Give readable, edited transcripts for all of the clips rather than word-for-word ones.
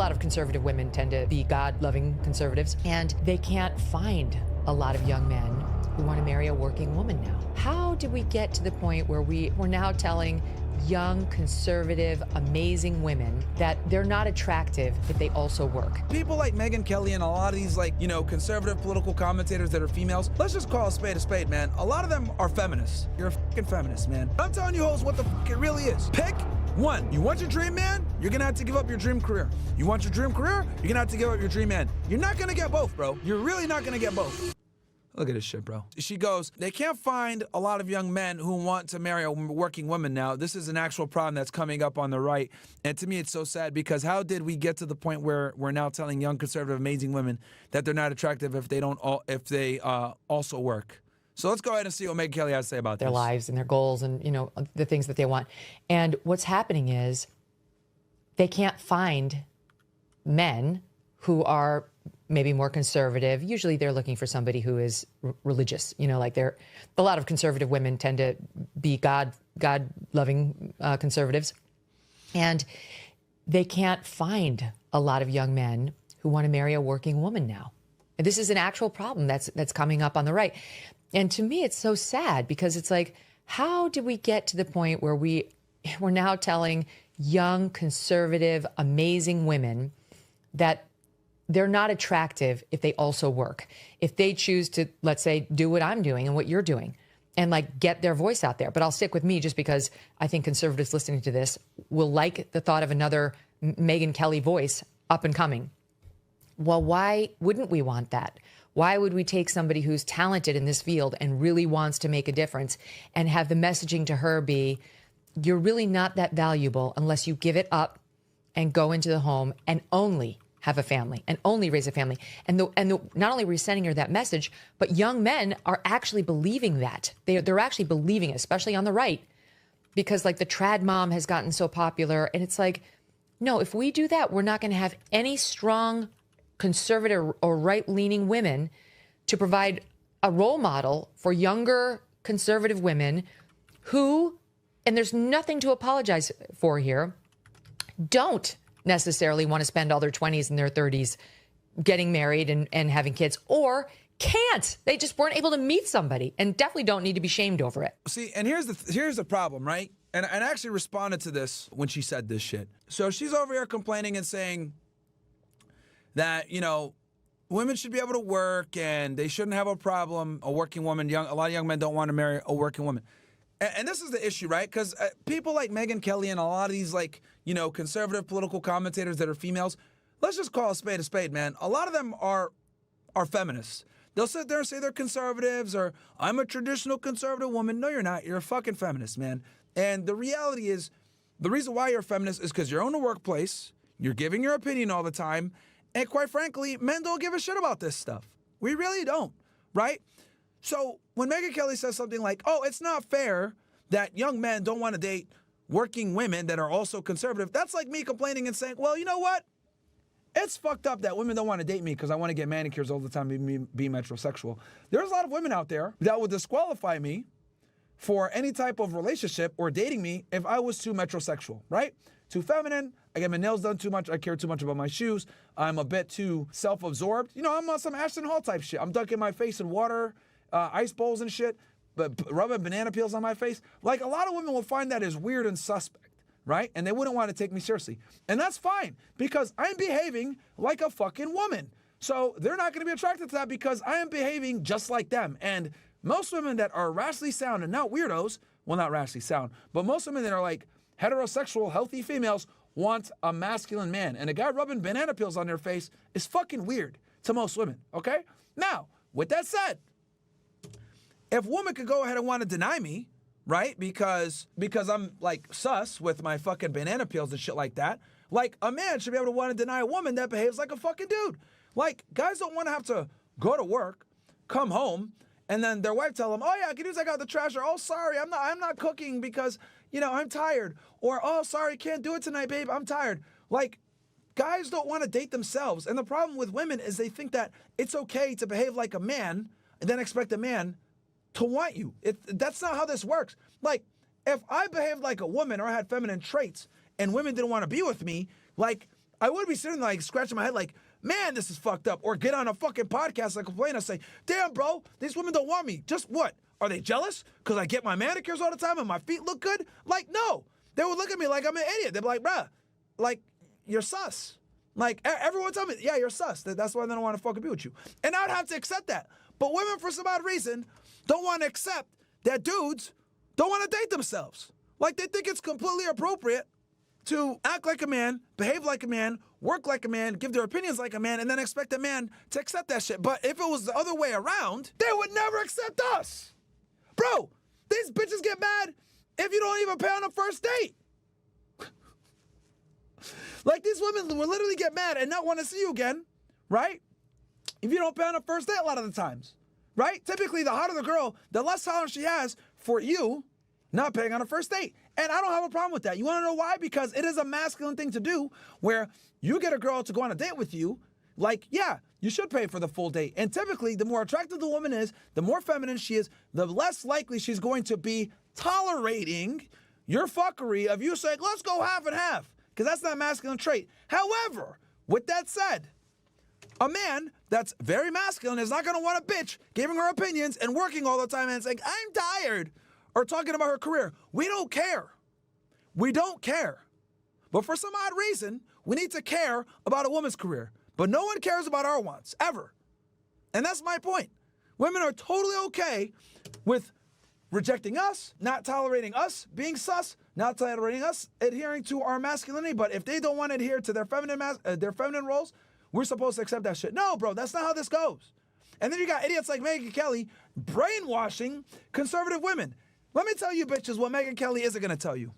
lot of conservative women tend to be God-loving conservatives, and they can't find a lot of young men who want to marry a working woman now. How did we get to the point where we're now telling young, conservative, amazing women that they're not attractive if they also work? People like Megyn Kelly and a lot of these, like, you know, conservative political commentators that are females, let's just call a spade, man. A lot of them are feminists. You're a fucking feminist, man. I'm telling you hoes what the fuck it really is. Pick one. You want your dream man? You're gonna have to give up your dream career. You want your dream career? You're gonna have to give up your dream man. You're not gonna get both, bro. You're really not gonna get both. Look at this shit, bro. She goes, they can't find a lot of young men who want to marry a working woman now. This is an actual problem that's coming up on the right. And to me, it's so sad because how did we get to the point where we're now telling young, conservative, amazing women that they're not attractive if they also work? So let's go ahead and see what Megyn Kelly has to say about their lives and their goals and, you know, the things that they want. And what's happening is they can't find men who are maybe more conservative. Usually they're looking for somebody who is religious, you know, like a lot of conservative women tend to be God-loving conservatives. And they can't find a lot of young men who want to marry a working woman now. And this is an actual problem that's coming up on the right. And to me, it's so sad because it's like, how did we get to the point where we're now telling young, conservative, amazing women that they're not attractive if they also work, if they choose to, let's say, do what I'm doing and what you're doing and like get their voice out there. But I'll stick with me just because I think conservatives listening to this will like the thought of another Megyn Kelly voice up and coming. Well, why wouldn't we want that? Why would we take somebody who's talented in this field and really wants to make a difference and have the messaging to her be, you're really not that valuable unless you give it up and go into the home and only have a family and only raise a family. And not only are we sending her that message, but young men are actually believing that. They're actually believing it, especially on the right, because like the trad mom has gotten so popular. And it's like, no, if we do that, we're not going to have any strong conservative or right-leaning women to provide a role model for younger conservative women who, and there's nothing to apologize for here, don't necessarily want to spend all their 20s and their 30s getting married and having kids, or can't. They just weren't able to meet somebody and definitely don't need to be shamed over it. See, and here's the problem, right? And I actually responded to this when she said this shit. So she's over here complaining and saying that, you know, women should be able to work and they shouldn't have a problem. A working woman, a lot of young men don't want to marry a working woman. And this is the issue, right? Because people like Megyn Kelly and a lot of these, like, you know, conservative political commentators that are females, let's just call a spade, man. A lot of them are feminists. They'll sit there and say they're conservatives or I'm a traditional conservative woman. No, you're not. You're a fucking feminist, man. And the reality is, the reason why you're a feminist is because you're in the workplace, you're giving your opinion all the time, and quite frankly, men don't give a shit about this stuff. We really don't, right? So when Megyn Kelly says something like, oh, it's not fair that young men don't want to date working women that are also conservative, that's like me complaining and saying, well, you know what? It's fucked up that women don't want to date me because I want to get manicures all the time and be metrosexual. There's a lot of women out there that would disqualify me for any type of relationship or dating me if I was too metrosexual, right? Too feminine, I get my nails done too much, I care too much about my shoes, I'm a bit too self-absorbed. You know, I'm on some Ashton Hall type shit. I'm dunking my face in water, ice bowls and shit, but rubbing banana peels on my face. Like, a lot of women will find that as weird and suspect, right? And they wouldn't want to take me seriously. And that's fine, because I'm behaving like a fucking woman. So they're not going to be attracted to that because I am behaving just like them. And most women that are rationally sound and not weirdos, well, not rationally sound, but most women that are like heterosexual, healthy females want a masculine man. And a guy rubbing banana peels on their face is fucking weird to most women, okay? Now, with that said, if a woman could go ahead and want to deny me, right, because I'm like sus with my fucking banana peels and shit like that, like a man should be able to want to deny a woman that behaves like a fucking dude. Like, guys don't want to have to go to work, come home, and then their wife tell them, oh yeah, can you take out the trash? Or, oh, sorry, I'm not cooking because, you know, I'm tired. Or, oh, sorry, can't do it tonight, babe, I'm tired. Like, guys don't want to date themselves. And the problem with women is they think that it's okay to behave like a man and then expect a man to want you. That's not how this works. Like, if I behaved like a woman or I had feminine traits and women didn't want to be with me, like, I would be sitting there, like, scratching my head like, man, this is fucked up. Or get on a fucking podcast and complain and say, damn, bro, these women don't want me. Just what? Are they jealous? Because I get my manicures all the time and my feet look good? Like, no. They would look at me like I'm an idiot. They'd be like, bruh, like, you're sus. Like, everyone tell me, yeah, you're sus. That's why they don't want to fucking be with you. And I would have to accept that. But women, for some odd reason, don't want to accept that dudes don't want to date themselves. Like, they think it's completely appropriate to act like a man, behave like a man, work like a man, give their opinions like a man, and then expect a man to accept that shit. But if it was the other way around, they would never accept us. Bro, these bitches get mad if you don't even pay on a first date. Like, these women will literally get mad and not want to see you again, right? If you don't pay on a first date a lot of the times, right? Typically, the hotter the girl, the less tolerance she has for you not paying on a first date. And I don't have a problem with that. You want to know why? Because it is a masculine thing to do where you get a girl to go on a date with you. Like, yeah, you should pay for the full date. And typically, the more attractive the woman is, the more feminine she is, the less likely she's going to be tolerating your fuckery of you saying, let's go half and half. Because that's not a masculine trait. However, with that said, a man that's very masculine is not going to want a bitch giving her opinions and working all the time and saying, I'm tired, or talking about her career. We don't care. We don't care. But for some odd reason, we need to care about a woman's career. But no one cares about our wants, ever. And that's my point. Women are totally okay with rejecting us, not tolerating us being sus, not tolerating us adhering to our masculinity. But if they don't want to adhere to their feminine roles, we're supposed to accept that shit. No, bro, that's not how this goes. And then you got idiots like Megyn Kelly brainwashing conservative women. Let me tell you, bitches, what Megyn Kelly isn't going to tell you.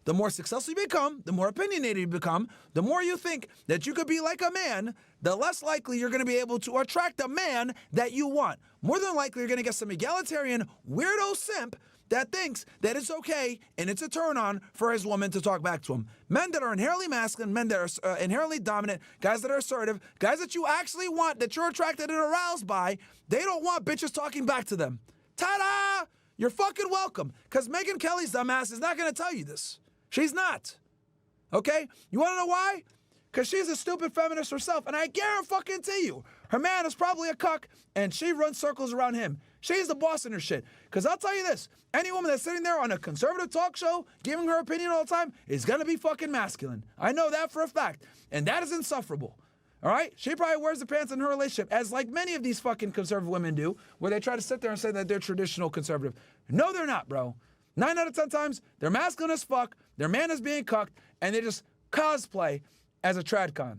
The more successful you become, the more opinionated you become, the more you think that you could be like a man, the less likely you're going to be able to attract a man that you want. More than likely, you're going to get some egalitarian weirdo simp that thinks that it's okay and it's a turn on for his woman to talk back to him. Men that are inherently masculine, men that are inherently dominant, guys that are assertive, guys that you actually want, that you're attracted and aroused by, they don't want bitches talking back to them. Ta-da! You're fucking welcome. Because Megyn Kelly's dumbass is not going to tell you this. She's not. Okay? You want to know why? Because she's a stupid feminist herself. And I guarantee you, her man is probably a cuck, and she runs circles around him. She's the boss in her shit. Because I'll tell you this, any woman that's sitting there on a conservative talk show, giving her opinion all the time, is going to be fucking masculine. I know that for a fact. And that is insufferable. All right? She probably wears the pants in her relationship, as like many of these fucking conservative women do, where they try to sit there and say that they're traditional conservative. No, they're not, bro. 9 out of 10 times, they're masculine as fuck, their man is being cucked, and they just cosplay as a tradcon.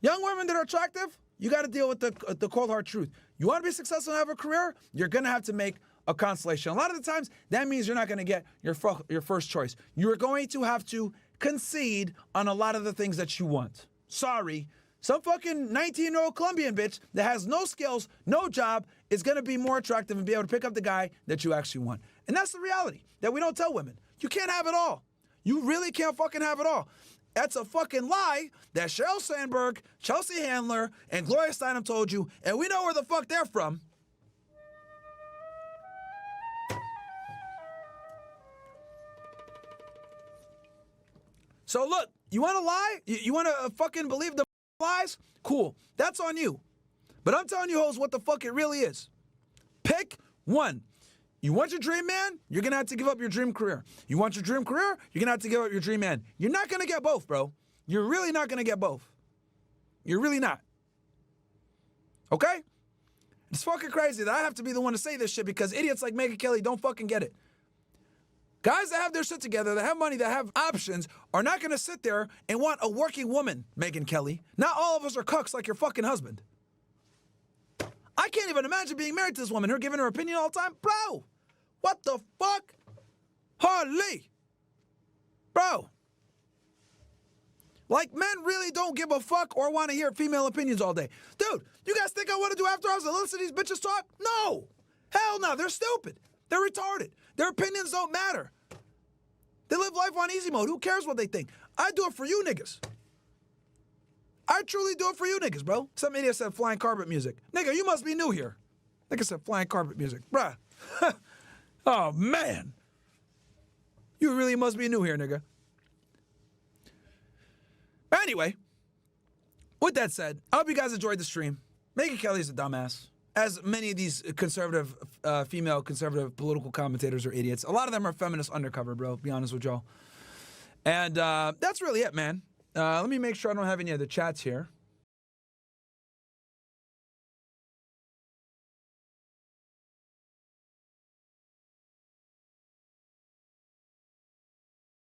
Young women that are attractive, you got to deal with the cold hard truth. You want to be successful and have a career, you're going to have to make a constellation. A lot of the times, that means you're not going to get your first choice. You're going to have to concede on a lot of the things that you want. Sorry. Some fucking 19-year-old Colombian bitch that has no skills, no job, is going to be more attractive and be able to pick up the guy that you actually want. And that's the reality that we don't tell women. You can't have it all. You really can't fucking have it all. That's a fucking lie that Sheryl Sandberg, Chelsea Handler, and Gloria Steinem told you, and we know where the fuck they're from. So look, you want to lie? You want to fucking believe the lies? Cool. That's on you. But I'm telling you hoes what the fuck it really is. Pick one. You want your dream man? You're going to have to give up your dream career. You want your dream career? You're going to have to give up your dream man. You're not going to get both, bro. You're really not going to get both. You're really not. Okay? It's fucking crazy that I have to be the one to say this shit because idiots like Megyn Kelly don't fucking get it. Guys that have their shit together, that have money, that have options, are not going to sit there and want a working woman, Megyn Kelly. Not all of us are cucks like your fucking husband. I can't even imagine being married to this woman, her giving her opinion all the time. Bro, what the fuck? Holy. Bro. Like, men really don't give a fuck or want to hear female opinions all day. Dude, you guys think I want to do after hours and listen to these bitches talk? No. Hell no, they're stupid. They're retarded. Their opinions don't matter. They live life on easy mode. Who cares what they think? I do it for you niggas. I truly do it for you niggas, bro. Some idiot said flying carpet music. Nigga, you must be new here. Nigga said flying carpet music. Bruh. Oh, man. You really must be new here, nigga. Anyway, with that said, I hope you guys enjoyed the stream. Megyn Kelly's a dumbass. As many of these conservative, female conservative political commentators are idiots. A lot of them are feminist undercover, bro, to be honest with y'all. And that's really it, man. Let me make sure I don't have any other chats here.